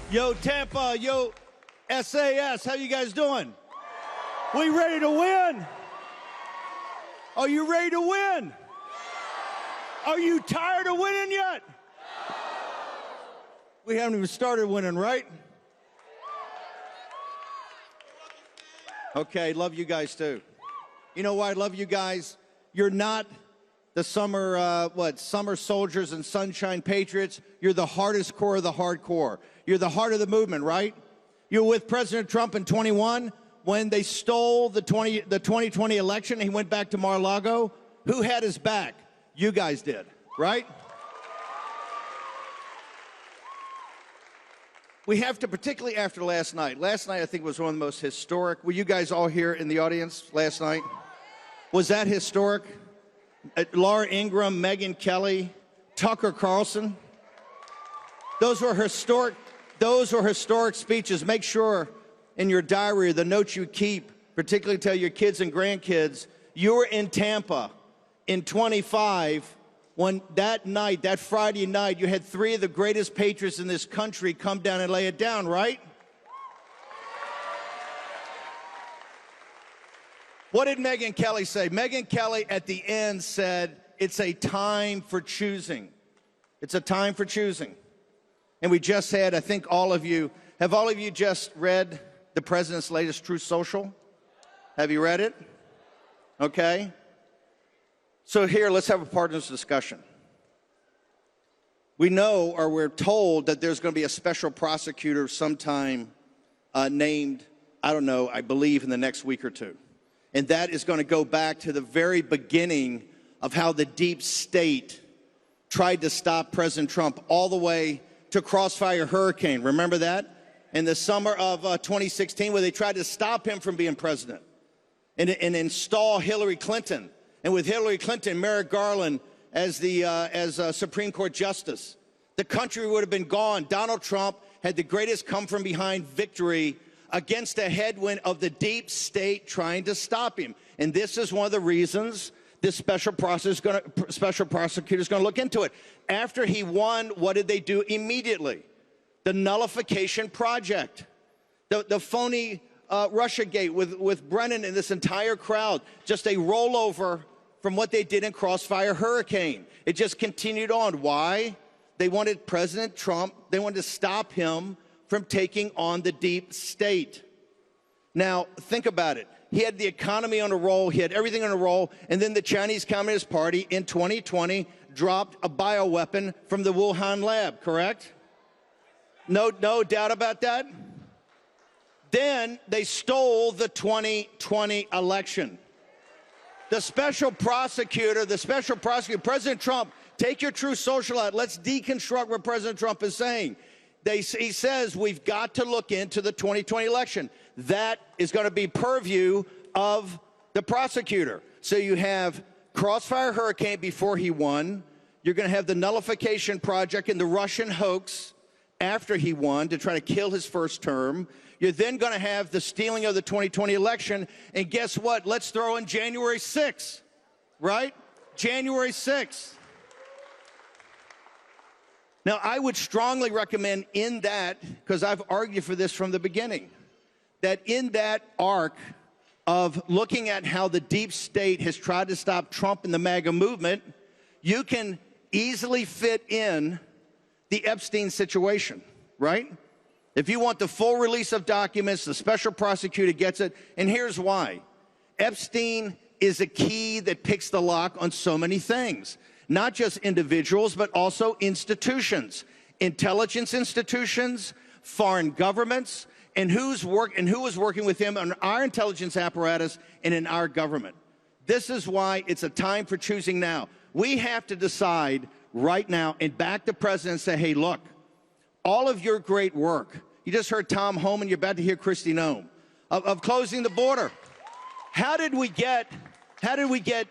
Yo, Tampa, yo, SAS, how you guys doing? We ready to win? Are you ready to win? Are you tired of winning yet? We haven't even started winning, right? Okay, love you guys too. You know why I love you guys? You're not the summer soldiers and sunshine patriots. You're the hardest core of the hardcore. You're the heart of the movement, right? You were with President Trump in 21 when they stole the 2020 election. He went back to Mar-a-Lago. Who had his back? You guys did, right? We have to, particularly after last night. Last night, I think, was one of the most historic. Were you guys all here in the audience last night? Was that historic? Laura Ingraham, Megyn Kelly, Tucker Carlson. Those were historic speeches. Make sure in your diary, the notes you keep, particularly tell your kids and grandkids, you were in Tampa in 25 when that night, that Friday night, you had three of the greatest patriots in this country come down and lay it down, right? What did Megyn Kelly say? Megyn Kelly at the end said, it's a time for choosing. It's a time for choosing. And we just had, I think all of you just read the president's latest Truth Social? Have you read it? Okay. So here, let's have a partners discussion. We know, or we're told, that there's going to be a special prosecutor sometime named, I don't know, I believe in the next week or two. And that is going to go back to the very beginning of how the deep state tried to stop President Trump all the way to Crossfire Hurricane. Remember that? In the summer of 2016, where they tried to stop him from being president and install Hillary Clinton. And with Hillary Clinton, Merrick Garland as Supreme Court Justice, the country would have been gone. Donald Trump had the greatest come-from-behind victory against a headwind of the deep state trying to stop him. And this is one of the reasons this special prosecutor is going to look into it. After he won, what did they do immediately? The nullification project, the phony Russiagate with Bannon and this entire crowd, just a rollover from what they did in Crossfire Hurricane. It just continued on. Why? They wanted President Trump, they wanted to stop him from taking on the deep state. Now, think about it. He had the economy on a roll, he had everything on a roll, and then the Chinese Communist Party in 2020 dropped a bioweapon from the Wuhan lab, correct? No doubt about that? Then they stole the 2020 election. The special prosecutor, President Trump, take your Truth Social out. Let's deconstruct what President Trump is saying. He says we've got to look into the 2020 election. That is going to be purview of the prosecutor. So you have Crossfire Hurricane before he won. You're going to have the nullification project and the Russian hoax after he won to try to kill his first term. You're then going to have the stealing of the 2020 election. And guess what? Let's throw in January 6th, right? January 6th. Now, I would strongly recommend in that, because I've argued for this from the beginning, that in that arc of looking at how the deep state has tried to stop Trump and the MAGA movement, you can easily fit in the Epstein situation, right? If you want the full release of documents, the special prosecutor gets it, and here's why. Epstein is a key that picks the lock on so many things. Not just individuals, but also institutions, intelligence institutions, foreign governments, and who was working with him on our intelligence apparatus and in our government. This is why it's a time for choosing now. We have to decide right now and back the president and say, hey, look, all of your great work, you just heard Tom Homan, you're about to hear Kristi Noem, of closing the border. How did we get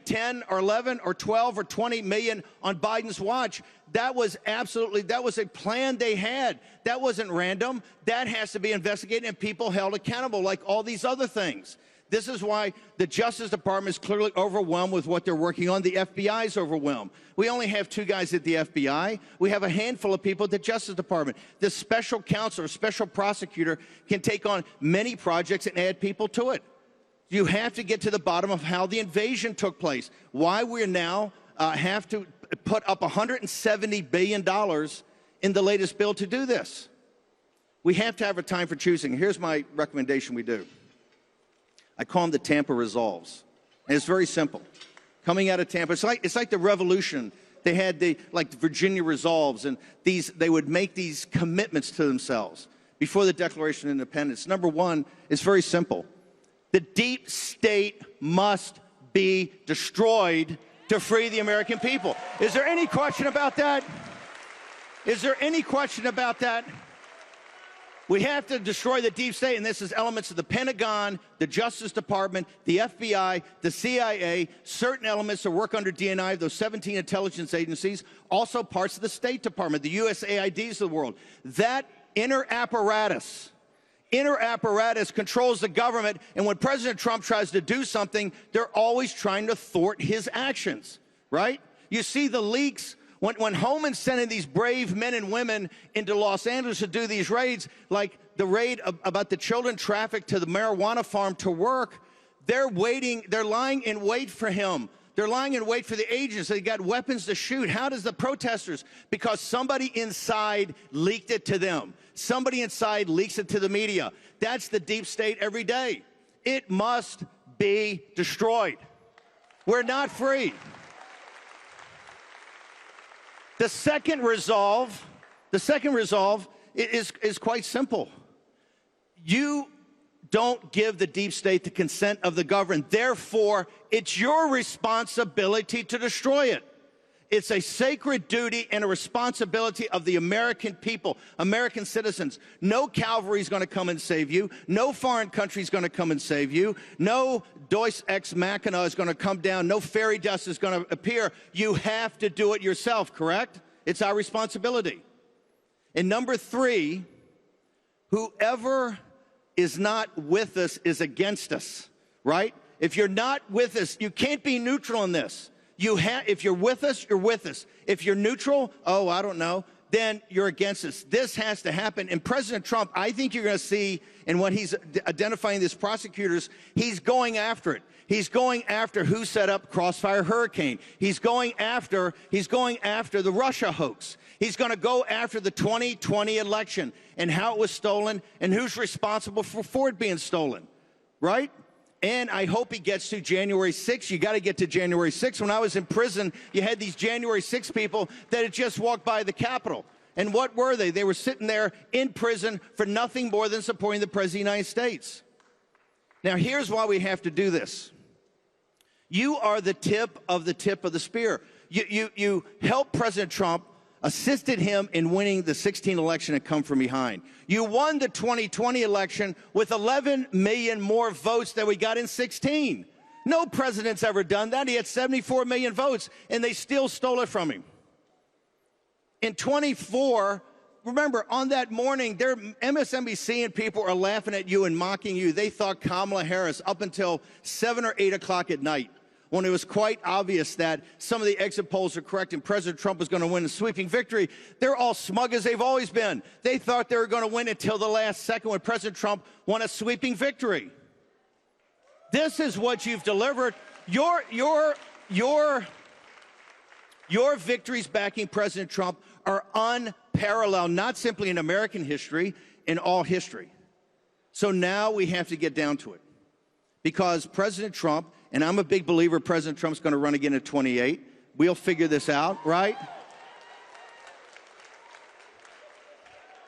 10 or 11 or 12 or 20 million on Biden's watch? That was a plan they had. That wasn't random. That has to be investigated and people held accountable like all these other things. This is why the Justice Department is clearly overwhelmed with what they're working on. The FBI is overwhelmed. We only have 2 guys at the FBI. We have a handful of people at the Justice Department. The special counsel or special prosecutor can take on many projects and add people to it. You have to get to the bottom of how the invasion took place, why we now have to put up $170 billion in the latest bill to do this. We have to have a time for choosing. Here's my recommendation we do. I call them the Tampa Resolves. And it's very simple. Coming out of Tampa, it's like the revolution. They had the Virginia Resolves, and they would make these commitments to themselves before the Declaration of Independence. Number one is very simple. The deep state must be destroyed to free the American people. Is there any question about that? Is there any question about that? We have to destroy the deep state, and this is elements of the Pentagon, the Justice Department, the FBI, the CIA, certain elements that work under DNI, those 17 intelligence agencies, also parts of the State Department, the USAIDs of the world. That inner apparatus controls the government, and when President Trump tries to do something, they're always trying to thwart his actions, right? You see the leaks. When Homan's sending these brave men and women into Los Angeles to do these raids, like the raid about the children trafficked to the marijuana farm to work, they're lying in wait for him. They're lying in wait for the agents. They got weapons to shoot. How does the protesters? Because somebody inside leaked it to them. Somebody inside leaks it to the media. That's the deep state every day. It must be destroyed. We're not free. The second resolve is quite simple. You don't give the deep state the consent of the governed. Therefore, it's your responsibility to destroy it. It's a sacred duty and a responsibility of the American people, American citizens. No cavalry is going to come and save you. No foreign country is going to come and save you. No Deus ex machina is going to come down. No fairy dust is going to appear. You have to do it yourself, correct? It's our responsibility. And number 3, whoever is not with us is against us, right? If you're not with us, you can't be neutral in this. If you're with us, you're with us. If you're neutral, oh, I don't know, then you're against us. This has to happen. And President Trump, I think you're going to see, and when he's identifying these prosecutors, he's going after it. He's going after who set up Crossfire Hurricane. He's going after the Russia hoax. He's going to go after the 2020 election and how it was stolen and who's responsible for it being stolen, right? And I hope he gets to January 6th. You got to get to January 6th. When I was in prison, you had these January 6th people that had just walked by the Capitol. And what were they? They were sitting there in prison for nothing more than supporting the President of the United States. Now, here's why we have to do this. You are the tip of the spear. You helped President Trump, assisted him in winning the 2016 election and come from behind. You won the 2020 election with 11 million more votes than we got in 2016. No president's ever done that. He had 74 million votes, and they still stole it from him. In 24, remember, on that morning, MSNBC and people are laughing at you and mocking you. They thought Kamala Harris up until 7 or 8 o'clock at night, when it was quite obvious that some of the exit polls are correct and President Trump was going to win a sweeping victory. They're all smug as they've always been. They thought they were going to win until the last second when President Trump won a sweeping victory. This is what you've delivered. Your victories backing President Trump are unparalleled, not simply in American history, in all history. So now we have to get down to it. Because President Trump, and I'm a big believer President Trump's going to run again at 28. We'll figure this out, right?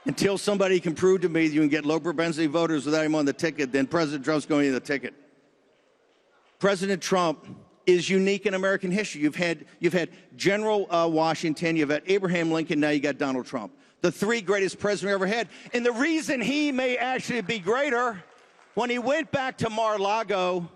Until somebody can prove to me that you can get low propensity voters without him on the ticket, then President Trump's going to the ticket. President Trump is unique in American history. You've had General Washington, you've had Abraham Lincoln, now you got Donald Trump. The 3 greatest presidents we ever had. And the reason he may actually be greater, when he went back to Mar-a-Lago,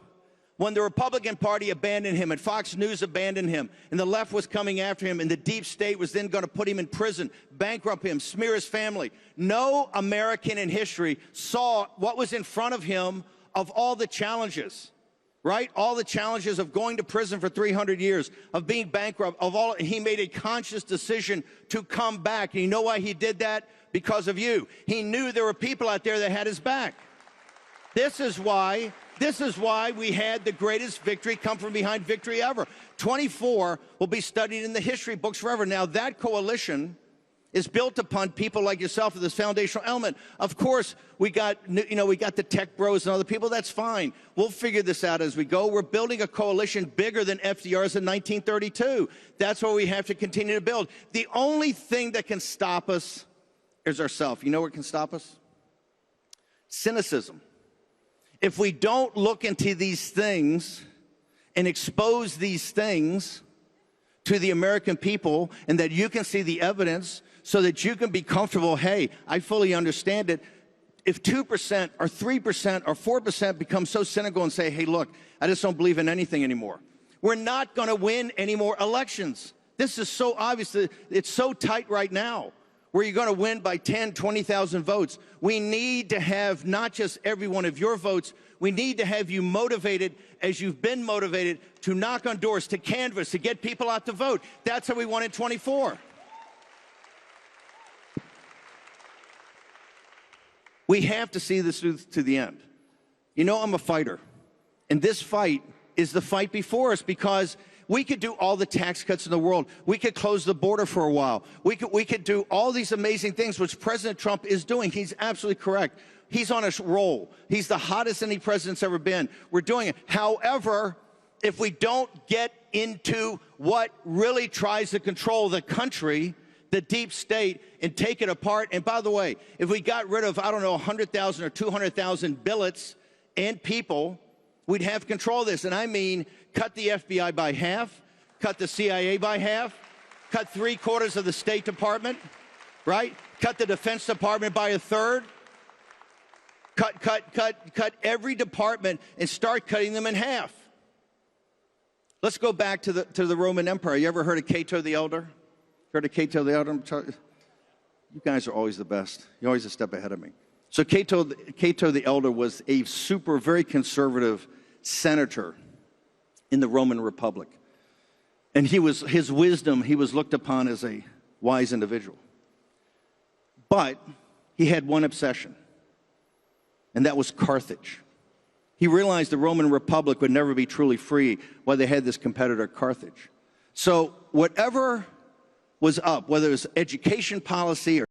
when the Republican Party abandoned him and Fox News abandoned him and the left was coming after him and the deep state was then going to put him in prison, bankrupt him, smear his family, no American in history saw what was in front of him, of all the challenges, right? All the challenges of going to prison for 300 years, of being bankrupt, of all, he made a conscious decision to come back. And you know why he did that? Because of you. He knew there were people out there that had his back. This is why we had the greatest victory come from behind victory ever. 24 will be studied in the history books forever. Now, that coalition is built upon people like yourself with this foundational element. Of course, we got the tech bros and other people. That's fine. We'll figure this out as we go. We're building a coalition bigger than FDR's in 1932. That's what we have to continue to build. The only thing that can stop us is ourselves. You know what can stop us? Cynicism. If we don't look into these things and expose these things to the American people, and that you can see the evidence so that you can be comfortable, hey, I fully understand it. If 2% or 3% or 4% become so cynical and say, hey, look, I just don't believe in anything anymore, we're not going to win any more elections. This is so obvious. It's so tight right now, where you're going to win by 10, 20,000 votes. We need to have not just every one of your votes, we need to have you motivated as you've been motivated to knock on doors, to canvass, to get people out to vote. That's how we won in 24. We have to see this through to the end. You know, I'm a fighter, and this fight is the fight before us, because we could do all the tax cuts in the world. We could close the border for a while. We could do all these amazing things, which President Trump is doing. He's absolutely correct. He's on a roll. He's the hottest any president's ever been. We're doing it. However, if we don't get into what really tries to control the country, the deep state, and take it apart. And by the way, if we got rid of, I don't know, 100,000 or 200,000 billets and people, we'd have control of this. And I mean, cut the FBI by half, cut the CIA by half, cut 3/4 of the State Department, right? Cut the Defense Department by a third. Cut every department and start cutting them in half. Let's go back to the Roman Empire. You ever heard of Cato the Elder? Heard of Cato the Elder? You guys are always the best. You're always a step ahead of me. So Cato the Elder was a very conservative senator in the Roman Republic. And his wisdom, he was looked upon as a wise individual. But he had one obsession, and that was Carthage. He realized the Roman Republic would never be truly free while they had this competitor, Carthage. So whatever was up, whether it was education policy or